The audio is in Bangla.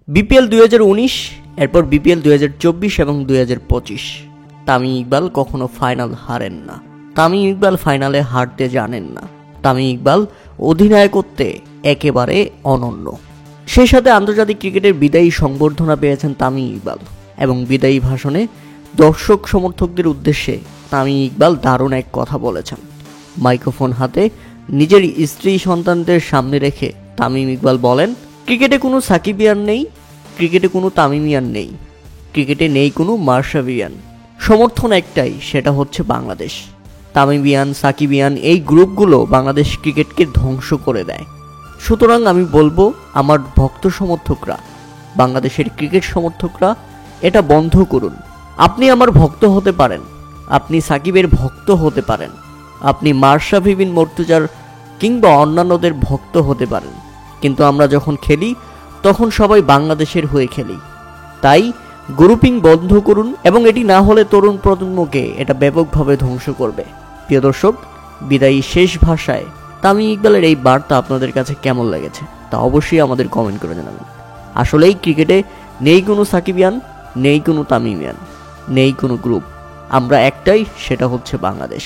বিপিএল 2019, এরপর বিপিএল 2024 এবং 2025। তামিম ইকবাল কখনো ফাইনাল হারেন না। তামিম ইকবাল ফাইনালে হারতে জানেন না। তামিম ইকবাল অধিনায়কত্বে একেবারে অনন্য। সেই সাথে আন্তর্জাতিক ক্রিকেটের বিদায়ী সংবর্ধনা পেয়েছেন তামিম ইকবাল এবং বিদায়ী ভাষণে দর্শক সমর্থকদের উদ্দেশ্যে তামিম ইকবাল দারুণ এক কথা বলেছেন। মাইক্রোফোন হাতে নিজের স্ত্রী সন্তানদের সামনে রেখে তামিম ইকবাল বলেন, ক্রিকেটে কোনো সাকিবিয়ান নেই, ক্রিকেটে কোনো তামিমিয়ান নেই, ক্রিকেটে নেই কোনো মাশরাফিয়ান। সমর্থন একটাই, সেটা হচ্ছে বাংলাদেশ। তামিমিয়ান, সাকিবিয়ান এই গ্রুপগুলো বাংলাদেশ ক্রিকেটকে ধ্বংস করে দেয়। সুতরাং আমি বলবো আমার ভক্ত সমর্থকরা, বাংলাদেশের ক্রিকেট সমর্থকরা, এটা বন্ধ করুন। আপনি আমার ভক্ত হতে পারেন, আপনি সাকিবের ভক্ত হতে পারেন, আপনি মাশরাফি বিন মুর্তজার কিংবা অন্যান্যদের ভক্ত হতে পারেন, কিন্তু আমরা যখন খেলি তখন সবাই বাংলাদেশের হয়ে খেলি। তাই গ্রুপিং বন্ধ করুন, এবং এটি না হলে তরুণ প্রজন্মকে এটা ব্যাপকভাবে ধ্বংস করবে। প্রিয় দর্শক, বিদায়ী শেষ ভাষায় তামিম ইকবালের এই বার্তা আপনাদের কাছে কেমন লেগেছে তা অবশ্যই আমাদের কমেন্ট করে জানাবেন। আসলেই ক্রিকেটে নেই কোনো সাকিবিয়ান, নেই কোনো তামিমিয়ান, নেই কোনো গ্রুপ, আমরা একটাই, সেটা হচ্ছে বাংলাদেশ।